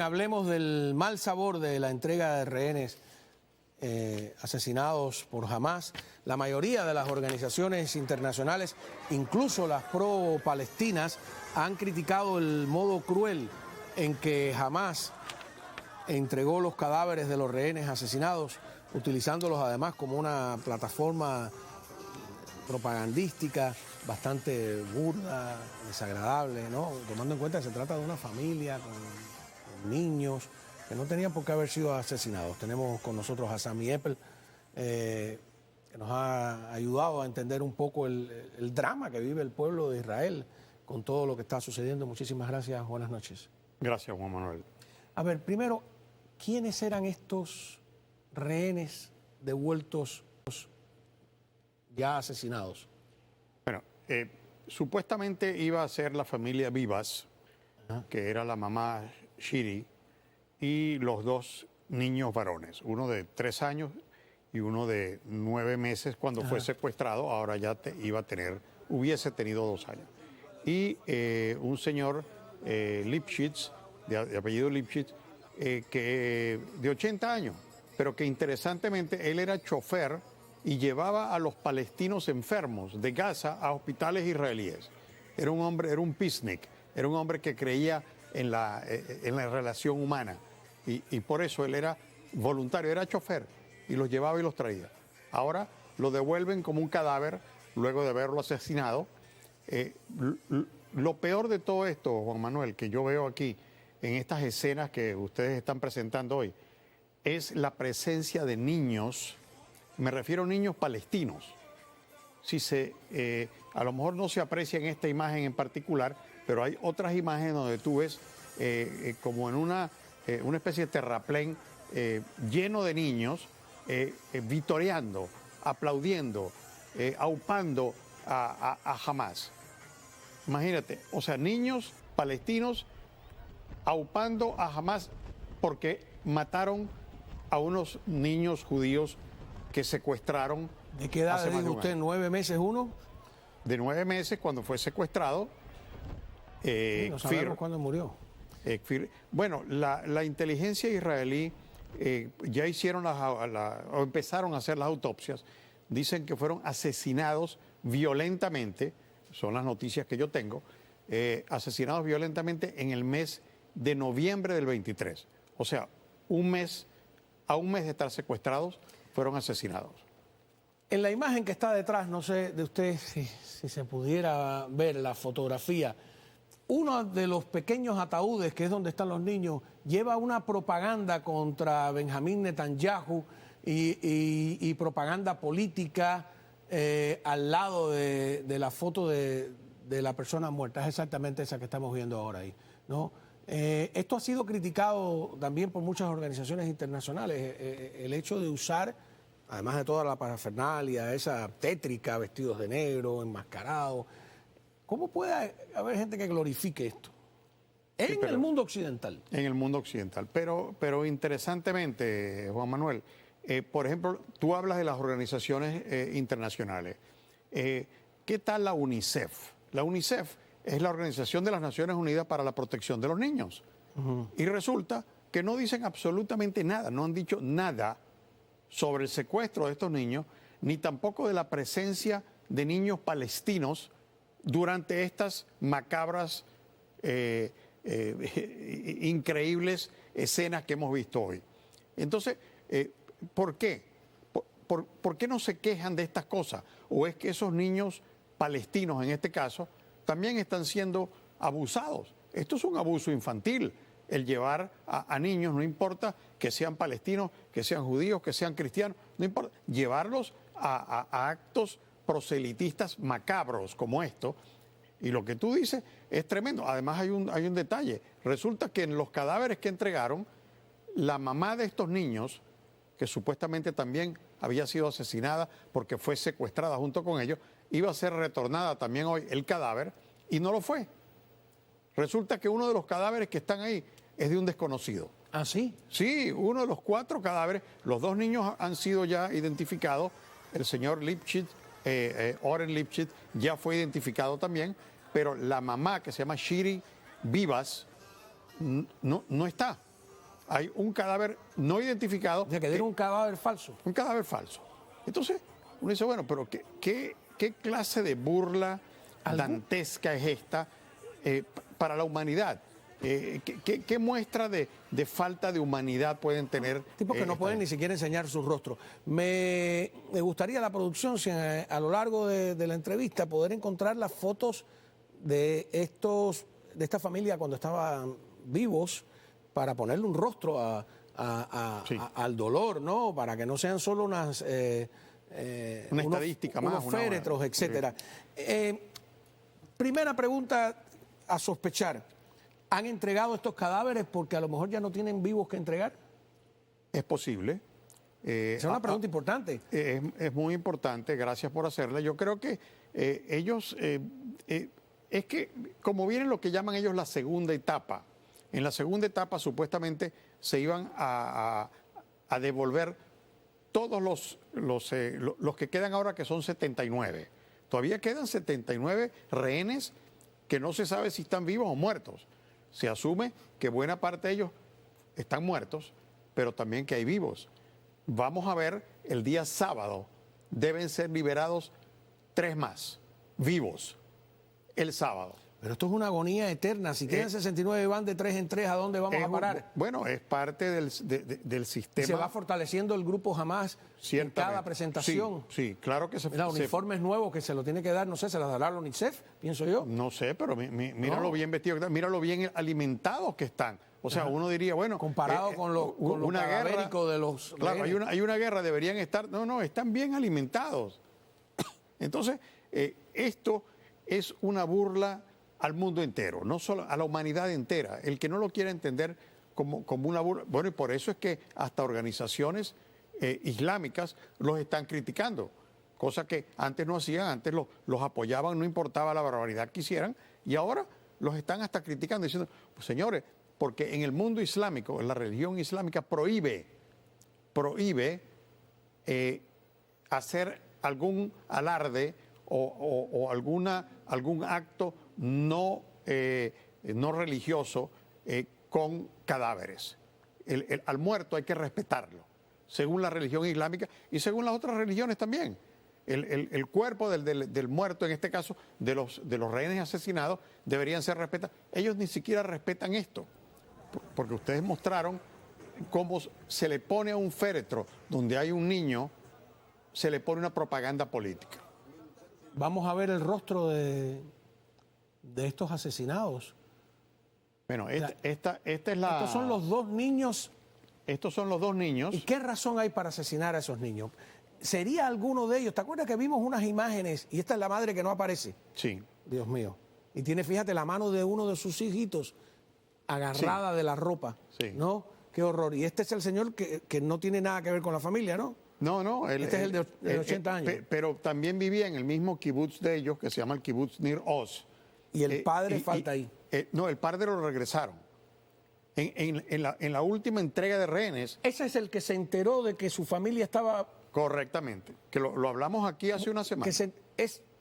Hablemos del mal sabor de la entrega de rehenes asesinados por Hamás. La mayoría de las organizaciones internacionales, incluso las pro-palestinas, han criticado el modo cruel en que Hamás entregó los cadáveres de los rehenes asesinados, utilizándolos además como una plataforma propagandística bastante burda, desagradable, ¿no? Tomando en cuenta que se trata de una familia con niños que no tenían por qué haber sido asesinados. Tenemos con nosotros a Sami Eppel, que nos ha ayudado a entender un poco el drama que vive el pueblo de Israel con todo lo que está sucediendo. Muchísimas gracias, buenas noches. Gracias, Juan Manuel. A ver, primero, ¿quiénes eran estos rehenes devueltos ya asesinados? Bueno, supuestamente iba a ser la familia Vivas, que era la mamá Shiri, y los dos niños varones, uno de 3 años y uno de 9 meses cuando fue secuestrado, ahora ya hubiese tenido 2 años. Y un señor Lipschitz, de apellido Lipschitz, que de 80 años, pero que interesantemente él era chofer y llevaba a los palestinos enfermos de Gaza a hospitales israelíes. Era un hombre, era un peacenik, era un hombre que creía en la relación humana y por eso él era voluntario, era chofer y los llevaba y los traía. Ahora lo devuelven como un cadáver luego de haberlo asesinado. Lo peor de todo esto, Juan Manuel, que yo veo aquí en estas escenas que ustedes están presentando hoy, es la presencia de niños. Me refiero a niños palestinos. A lo mejor no se aprecia en esta imagen en particular, pero hay otras imágenes donde tú ves como en una especie de terraplén lleno de niños vitoreando, aplaudiendo, aupando a Hamás. Imagínate, o sea, niños palestinos aupando a Hamás porque mataron a unos niños judíos que secuestraron. ¿De qué edad dijo usted? ¿9 meses uno? De 9 meses cuando fue secuestrado. No sabemos cuándo murió. Bueno, la inteligencia israelí ya hicieron o empezaron a hacer las autopsias. Dicen que fueron asesinados violentamente, son las noticias que yo tengo, asesinados violentamente en el mes de noviembre del 23. O sea, a un mes de estar secuestrados, fueron asesinados. En la imagen que está detrás, no sé de usted si se pudiera ver la fotografía, uno de los pequeños ataúdes, que es donde están los niños, lleva una propaganda contra Benjamín Netanyahu y propaganda política al lado de la foto de la persona muerta. Es exactamente esa que estamos viendo ahora ahí, ¿no? Esto ha sido criticado también por muchas organizaciones internacionales, el hecho de usar, además de toda la parafernalia, esa tétrica, vestidos de negro, enmascarados. ¿Cómo puede haber gente que glorifique esto? En el mundo occidental. En el mundo occidental. Pero interesantemente, Juan Manuel, por ejemplo, tú hablas de las organizaciones internacionales. ¿Qué tal la UNICEF? La UNICEF es la Organización de las Naciones Unidas para la Protección de los Niños. Y resulta que no dicen absolutamente nada, no han dicho nada sobre el secuestro de estos niños, ni tampoco de la presencia de niños palestinos durante estas macabras, increíbles escenas que hemos visto hoy. Entonces, ¿por qué? ¿Por qué no se quejan de estas cosas? ¿O es que esos niños palestinos, en este caso, también están siendo abusados? Esto es un abuso infantil, el llevar a niños, no importa que sean palestinos, que sean judíos, que sean cristianos, no importa, llevarlos a actos proselitistas macabros como esto. Y lo que tú dices es tremendo. Además hay un detalle. Resulta que en los cadáveres que entregaron, la mamá de estos niños, que supuestamente también había sido asesinada porque fue secuestrada junto con ellos, iba a ser retornada también hoy el cadáver y no lo fue. Resulta que uno de los cadáveres que están ahí es de un desconocido. ¿Ah, sí? Sí, uno de los 4 cadáveres, los 2 niños han sido ya identificados, el señor Lipschitz, Oren Lipschitz, ya fue identificado también, pero la mamá, que se llama Shiri Vivas, no está. hay un cadáver no identificado. O sea, que dieron un cadáver falso. Un cadáver falso. Entonces, uno dice, bueno, pero ¿qué clase de burla dantesca es esta para la humanidad? ¿Qué muestra de falta de humanidad pueden tener? Tipos que no pueden ni siquiera enseñar su rostro. Me gustaría la producción, si a lo largo de la entrevista, poder encontrar las fotos de esta familia cuando estaban vivos, para ponerle un rostro al dolor, ¿no? Para que no sean solo una estadística más, unos féretros, etcétera. Primera pregunta a sospechar. ¿Han entregado estos cadáveres porque a lo mejor ya no tienen vivos que entregar? Es posible. Esa es una pregunta importante. Es muy importante, gracias por hacerla. Yo creo que ellos, es que como viene lo que llaman ellos la segunda etapa, en la segunda etapa supuestamente se iban a devolver todos los que quedan ahora, que son 79. Todavía quedan 79 rehenes que no se sabe si están vivos o muertos. Se asume que buena parte de ellos están muertos, pero también que hay vivos. Vamos a ver, el día sábado deben ser liberados 3 más, vivos, el sábado. Pero esto es una agonía eterna. Si quedan 69 y van de 3 en 3, ¿a dónde vamos a parar? Bueno, es parte del sistema. Se va fortaleciendo el grupo Hamas en cada presentación. Sí, claro que se... Mira, uniformes nuevos que se lo tiene que dar, no sé, se las dará la UNICEF, pienso yo. No sé, pero míralo bien vestidos que están, míralo bien alimentados que están. O sea, uno diría, bueno... Comparado con lo cadavérico de los... Claro, hay una guerra, deberían estar... No, están bien alimentados. Entonces, esto es una burla al mundo entero, no solo a la humanidad entera. El que no lo quiera entender como una burla... Bueno, y por eso es que hasta organizaciones islámicas los están criticando, cosa que antes no hacían, antes los apoyaban, no importaba la barbaridad que hicieran, y ahora los están hasta criticando, diciendo, pues señores, porque en el mundo islámico, en la religión islámica, prohíbe hacer algún alarde o algún acto no religioso con cadáveres. Al muerto hay que respetarlo, según la religión islámica y según las otras religiones también. El cuerpo del muerto, en este caso, de los rehenes asesinados, deberían ser respetados. Ellos ni siquiera respetan esto, porque ustedes mostraron cómo se le pone a un féretro donde hay un niño, se le pone una propaganda política. Vamos a ver el rostro de estos asesinados. Bueno, esta es la... Estos son los 2 niños. Estos son los 2 niños. ¿Y qué razón hay para asesinar a esos niños? ¿Sería alguno de ellos? ¿Te acuerdas que vimos unas imágenes? Y esta es la madre que no aparece. Sí. Dios mío. Y tiene, fíjate, la mano de uno de sus hijitos agarrada de la ropa. Sí. ¿No? Qué horror. Y este es el señor que no tiene nada que ver con la familia, ¿no? No. Este es el de 80 años. Pero también vivía en el mismo kibutz de ellos, que se llama el kibutz Nir Oz. Y el padre falta ahí. No, el padre lo regresaron. En la última entrega de rehenes... Ese es el que se enteró de que su familia estaba... Correctamente. Que lo hablamos aquí hace una semana. Que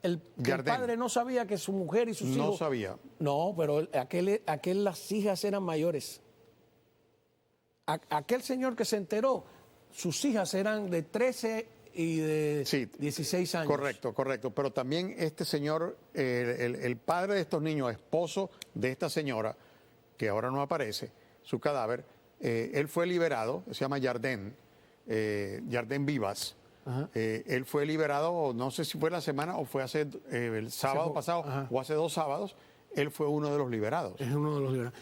el padre no sabía que su mujer y sus hijos... No sabía. No, pero aquel las hijas eran mayores. Aquel señor que se enteró, sus hijas eran de 13 y de 16 años. Correcto. Pero también este señor, el padre de estos niños, esposo de esta señora, que ahora no aparece, su cadáver, él fue liberado, se llama Yarden Vivas. Él fue liberado, no sé si fue la semana o fue el sábado pasado o hace 2 sábados, él fue uno de los liberados. Es uno de los liberados.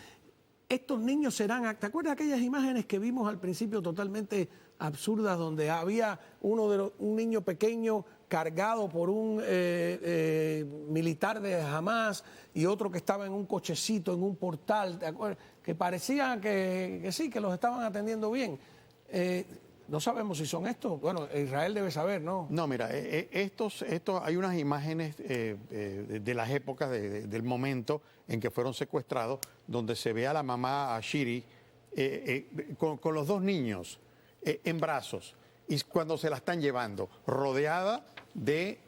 Estos niños serán, ¿te acuerdas de aquellas imágenes que vimos al principio totalmente absurdas, donde había un niño pequeño cargado por un militar de Hamas y otro que estaba en un cochecito, en un portal, ¿te acuerdas? Que parecía que sí, que los estaban atendiendo bien? No sabemos si son estos. Bueno, Israel debe saber, ¿no? No, mira, estos hay unas imágenes de las épocas del momento en que fueron secuestrados, donde se ve a la mamá, a Shiri, con los 2 niños en brazos, y cuando se la están llevando, rodeada de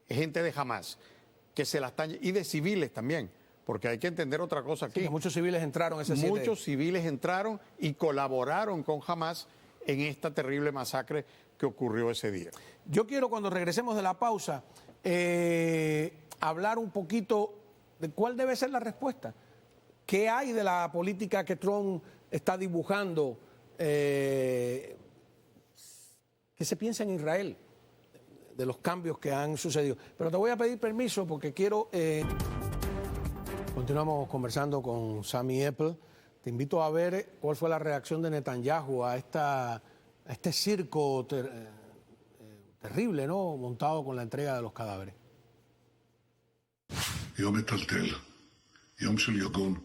gente de Hamas, que se la están, y de civiles también, porque hay que entender otra cosa aquí. Sí, que muchos civiles entraron ese 7. Muchos civiles entraron y colaboraron con Hamas en esta terrible masacre que ocurrió ese día. Yo quiero, cuando regresemos de la pausa, hablar un poquito de cuál debe ser la respuesta. ¿Qué hay de la política que Trump está dibujando? ¿Qué se piensa en Israel de los cambios que han sucedido? Pero te voy a pedir permiso porque quiero... Continuamos conversando con Sami Apple. Te invito a ver cuál fue la reacción de Netanyahu a este circo terrible, ¿no? Montado con la entrega de los cadáveres. יום מטלטל, יום של יגון.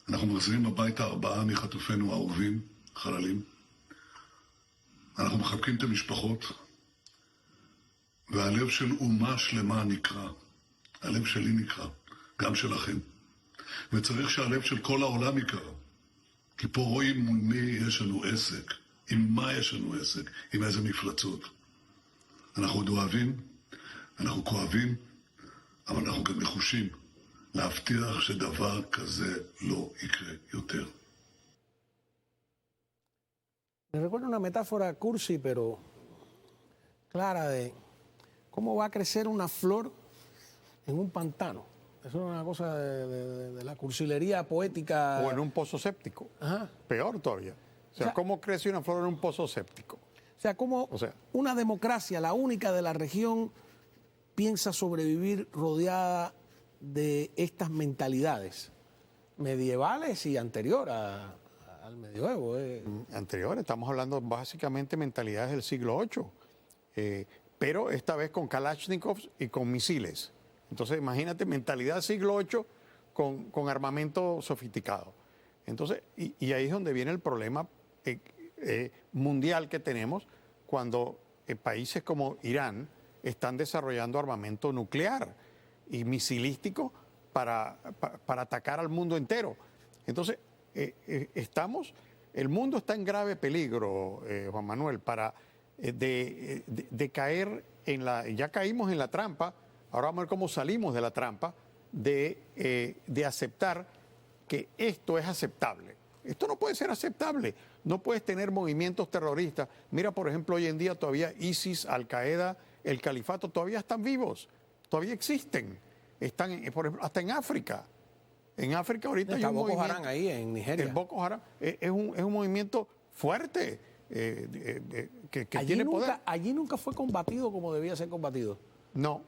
אנחנו מחזירים הביתה 4 מחטופינו האהובים, חללים. אנחנו מחבקים את המשפחות, והלב של אומה שלמה נקרע. הלב שלי נקרע, גם שלכם. וצריך שהלב של כל העולם יקרע. כי פה רואים מול מי יש לנו עסק, עם מה יש לנו עסק, עם איזה מפלצות. אנחנו עוד אוהבים, אנחנו כואבים, אבל אנחנו גם נחושים להבטיח שדבר כזה לא יקרה יותר. Me recuerda una metáfora cursi, pero clara, de cómo va a crecer una flor en un pantano. Eso es una cosa de la cursilería poética. O en un pozo séptico. Ajá. Peor todavía. O sea, ¿cómo crece una flor en un pozo séptico? O sea, como una democracia, la única de la región, piensa sobrevivir rodeada de estas mentalidades medievales y anterior al medioevo. Anterior, estamos hablando básicamente mentalidades del siglo VIII, pero esta vez con Kalashnikovs y con misiles. Entonces, imagínate, mentalidad siglo VIII con armamento sofisticado. Entonces, y ahí es donde viene el problema mundial que tenemos cuando países como Irán están desarrollando armamento nuclear y misilístico para atacar al mundo entero. Entonces, el mundo está en grave peligro, Juan Manuel, de caer ya caímos en la trampa, ahora vamos a ver cómo salimos de la trampa de aceptar que esto es aceptable. Esto no puede ser aceptable. No puedes tener movimientos terroristas. Mira, por ejemplo, hoy en día todavía ISIS, Al-Qaeda, el califato todavía están vivos, todavía existen. Están, por ejemplo, hasta en África. En África ahorita hay un Boko movimiento. Haram ahí en Nigeria. El Boko Haram es un movimiento fuerte que tiene poder. Allí nunca fue combatido como debía ser combatido. No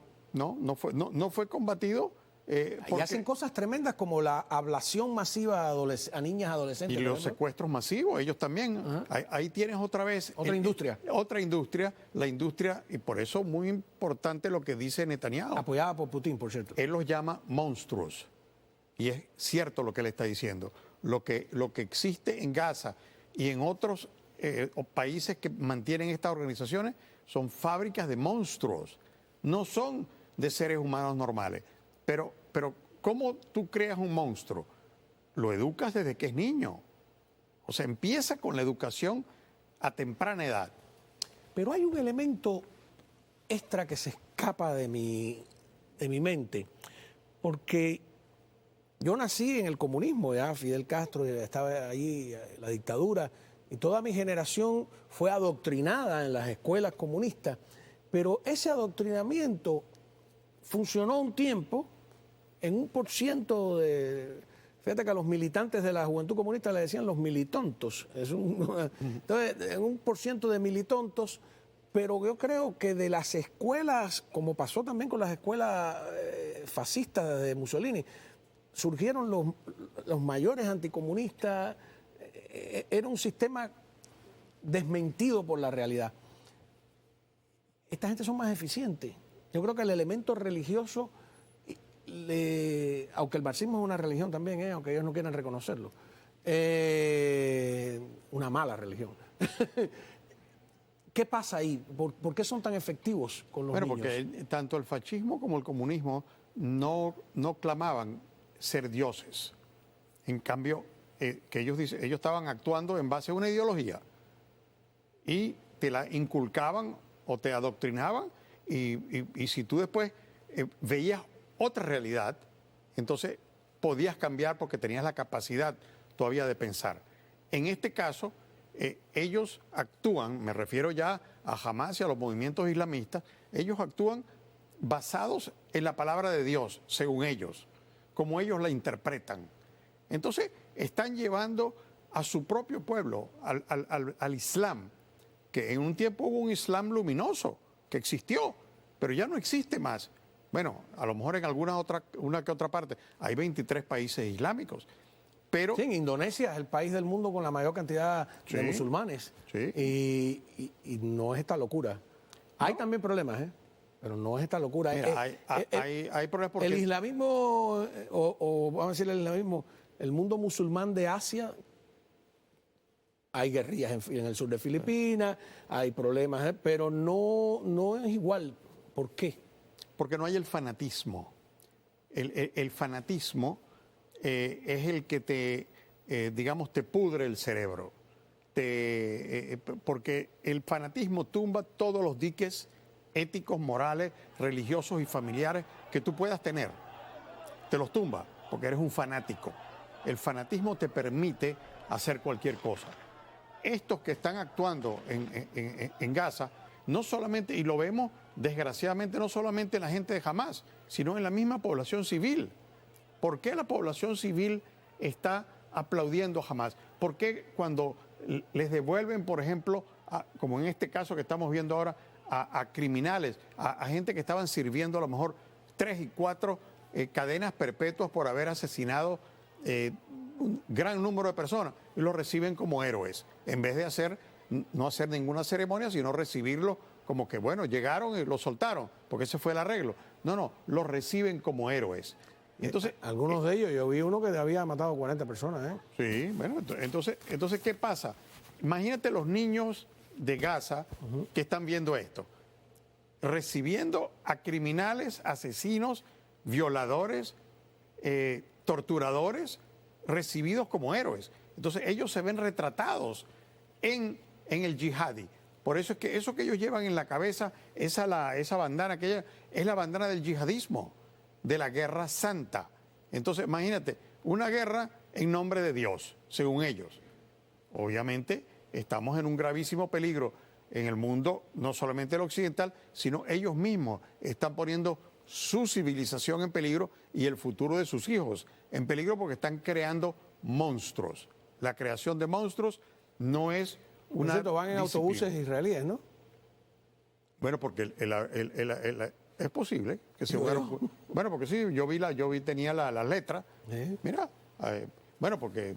fue combatido. Y hacen cosas tremendas como la ablación masiva a niñas adolescentes. Y los secuestros masivos, ellos también. Ahí tienes otra vez. Otra industria. Otra industria, la industria, y por eso muy importante lo que dice Netanyahu. Apoyada por Putin, por cierto. Él los llama monstruos. Y es cierto lo que él está diciendo. Lo que existe en Gaza y en otros países que mantienen estas organizaciones son fábricas de monstruos. No son de seres humanos normales. Pero ¿cómo tú creas un monstruo? Lo educas desde que es niño. O sea, empieza con la educación a temprana edad. Pero hay un elemento extra que se escapa de mi mente. Porque yo nací en el comunismo, ya Fidel Castro estaba allí, la dictadura, y toda mi generación fue adoctrinada en las escuelas comunistas. Pero ese adoctrinamiento funcionó un tiempo en 1% de... Fíjate que a los militantes de la Juventud Comunista le decían los militontos. Entonces, en 1% de militontos, pero yo creo que de las escuelas, como pasó también con las escuelas fascistas de Mussolini, surgieron los mayores anticomunistas. Era un sistema desmentido por la realidad. Esta gente son más eficientes. Yo creo que el elemento religioso, aunque el marxismo es una religión también, aunque ellos no quieran reconocerlo, una mala religión. ¿Qué pasa ahí? ¿Por qué son tan efectivos con los niños? Porque tanto el fascismo como el comunismo no clamaban ser dioses. En cambio, que ellos estaban actuando en base a una ideología y te la inculcaban o te adoctrinaban y si tú después veías otra realidad, entonces podías cambiar porque tenías la capacidad todavía de pensar. En este caso, ellos actúan, me refiero ya a Hamás y a los movimientos islamistas, ellos actúan basados en la palabra de Dios, según ellos, como ellos la interpretan. Entonces, están llevando a su propio pueblo, al Islam, que en un tiempo hubo un Islam luminoso, que existió, pero ya no existe más. Bueno, a lo mejor en una que otra parte, hay 23 países islámicos, pero... Sí, en Indonesia es el país del mundo con la mayor cantidad de musulmanes. Sí. Y no es esta locura. Hay también problemas, pero no es esta locura. Mira, hay problemas porque... El islamismo, o vamos a decir el islamismo, el mundo musulmán de Asia, hay guerrillas en el sur de Filipinas, hay problemas, pero no es igual. ¿Por qué? Porque no hay el fanatismo. El fanatismo es el que te pudre el cerebro. Porque el fanatismo tumba todos los diques éticos, morales, religiosos y familiares que tú puedas tener. Te los tumba porque eres un fanático. El fanatismo te permite hacer cualquier cosa. Estos que están actuando en Gaza, no solamente, y lo vemos desgraciadamente, no solamente en la gente de Hamás, sino en la misma población civil. ¿Por qué la población civil está aplaudiendo a Hamás? ¿Por qué cuando les devuelven, por ejemplo, como en este caso que estamos viendo ahora, a criminales, a gente que estaban sirviendo a lo mejor 3 y 4 cadenas perpetuas por haber asesinado un gran número de personas, y los reciben como héroes, en vez de no hacer ninguna ceremonia, sino recibirlo como que, bueno, llegaron y los soltaron, porque ese fue el arreglo? No, los reciben como héroes. Entonces, algunos de ellos, yo vi uno que había matado 40 personas. Sí, bueno, entonces ¿qué pasa? Imagínate los niños de Gaza que están viendo esto, recibiendo a criminales, asesinos, violadores, torturadores, recibidos como héroes. Entonces ellos se ven retratados en el yihadi. Por eso es que eso que ellos llevan en la cabeza, esa bandana que es la bandana del yihadismo, de la guerra santa. Entonces imagínate, una guerra en nombre de Dios, según ellos. Obviamente estamos en un gravísimo peligro en el mundo, no solamente el occidental, sino ellos mismos están poniendo su civilización en peligro y el futuro de sus hijos en peligro porque están creando monstruos. La creación de monstruos no es una disciplina. Van en autobuses israelíes, ¿no? Bueno, porque es posible que se jugaron. Bueno, porque sí, tenía las letras. Mira, bueno, porque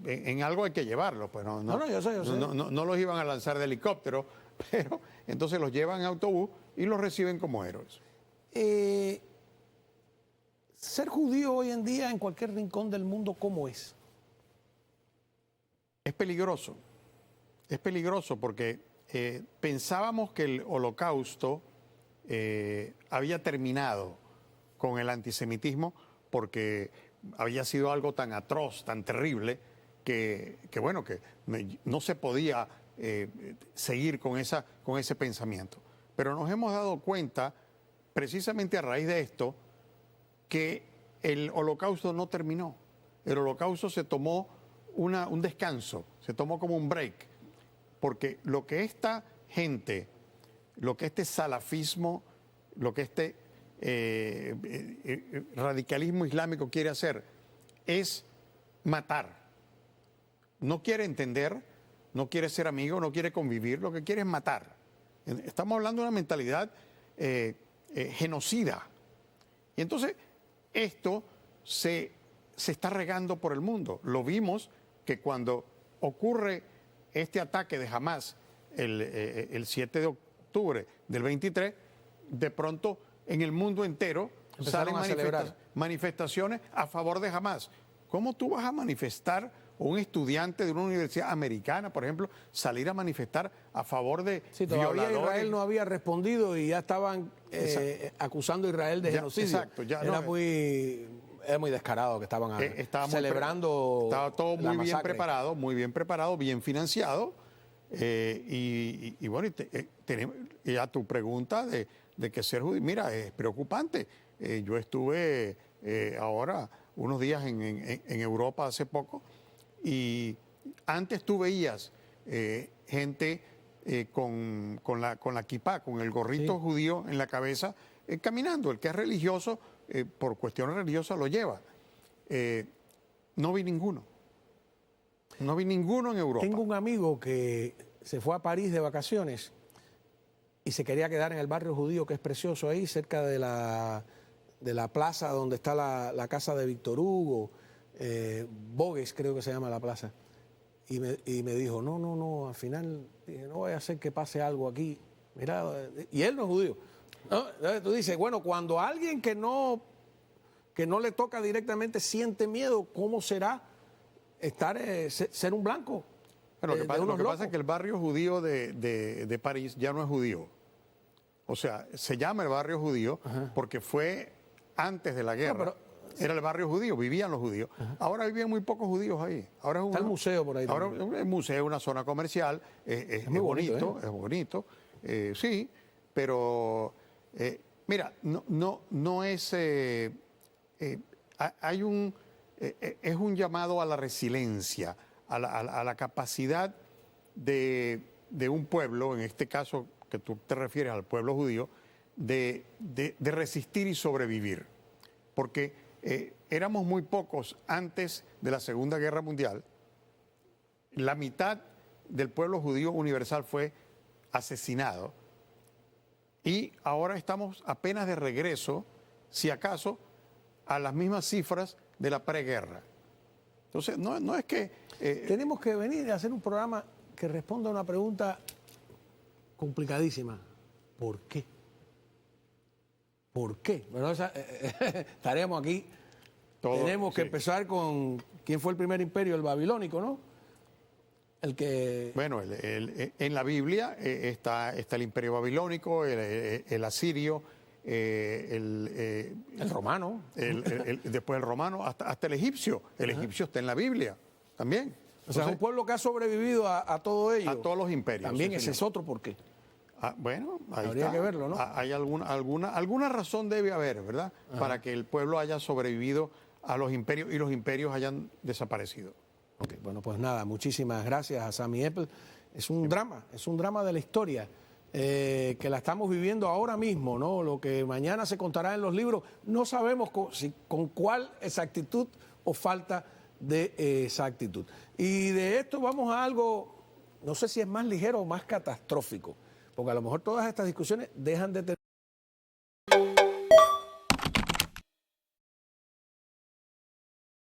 en algo hay que llevarlos, pues yo sé. No los iban a lanzar de helicóptero, pero entonces los llevan en autobús y los reciben como héroes. Ser judío hoy en día en cualquier rincón del mundo, ¿cómo es? Es peligroso. Es peligroso porque pensábamos que el Holocausto había terminado con el antisemitismo porque había sido algo tan atroz, tan terrible, que no se podía seguir con ese pensamiento. Pero nos hemos dado cuenta, precisamente a raíz de esto, que el Holocausto no terminó. El Holocausto se tomó un descanso, se tomó como un break, porque lo que esta gente, lo que este salafismo, lo que este radicalismo islámico quiere hacer es matar. No quiere entender, no quiere ser amigo, no quiere convivir, lo que quiere es matar. Estamos hablando de una mentalidad genocida. Y entonces esto se está regando por el mundo. Lo vimos que cuando ocurre este ataque de Hamás el 7 de octubre del 23, de pronto en el mundo entero salen manifestaciones a favor de Hamás. ¿Cómo tú vas a manifestar, o un estudiante de una universidad americana, por ejemplo, salir a manifestar a favor de todavía violadores? Israel no había respondido y ya estaban acusando a Israel de genocidio. Exacto. Era muy descarado que estaban celebrando. Estaba todo muy bien masacre. preparado, bien financiado. Y bueno, y a tu pregunta de que ser judío, mira, es preocupante. Yo estuve ahora unos días en Europa hace poco, y antes tú veías gente con la kipá, con el gorrito Sí. judío en la cabeza, caminando. El que es religioso, por cuestiones religiosas, lo lleva. No vi ninguno. No vi ninguno en Europa. Tengo un amigo que se fue a París de vacaciones y se quería quedar en el barrio judío, que es precioso ahí, cerca de la plaza donde está la casa de Víctor Hugo, Bogues creo que se llama la plaza. Y me dijo, no, al final dije, no voy a hacer que pase algo aquí. Mira, y él no es judío. ¿No? Entonces tú dices, bueno, cuando alguien que no le toca directamente siente miedo, ¿cómo será ser un blanco? Bueno, de lo que unos pasa locos? es que el barrio judío de París ya no es judío. O sea, se llama el barrio judío porque fue antes de la guerra. Era el barrio judío, vivían los judíos. Ahora vivían muy pocos judíos ahí. Ahora Está el museo por ahí Ahora también. el museo, una zona comercial, es muy bonito, bonito, es bonito. Sí, pero mira, no es... hay es un llamado a la resiliencia, a la capacidad de un pueblo, en este caso que tú te refieres al pueblo judío, de resistir y sobrevivir. Porque éramos muy pocos antes de la Segunda Guerra Mundial. La mitad del pueblo judío universal fue asesinado. Y ahora estamos apenas de regreso, si acaso, a las mismas cifras de la preguerra. Entonces, no es que... Tenemos que venir y hacer un programa que responda a una pregunta complicadísima. ¿Por qué? ¿Por qué? Bueno, estaremos aquí. Tenemos que empezar con quién fue el primer imperio, el babilónico, ¿no? El que... Bueno, en la Biblia está el imperio babilónico, el asirio, el romano. después el romano, hasta el egipcio. El egipcio está en la Biblia también. O sea, es un pueblo que ha sobrevivido a todo ello. A todos los imperios. También sí, ese señor. es otro por qué. Bueno, ahí Habría está. que verlo, ¿no? Hay alguna razón debe haber, ¿verdad? Para que el pueblo haya sobrevivido a los imperios y los imperios hayan desaparecido. Ok, bueno, pues nada, muchísimas gracias a Sammy Apple. Es un drama de la historia que la estamos viviendo ahora mismo, ¿no? Lo que mañana se contará en los libros, no sabemos con cuál exactitud o falta de exactitud. Y de esto vamos a algo, no sé si es más ligero o más catastrófico, porque a lo mejor todas estas discusiones dejan de tener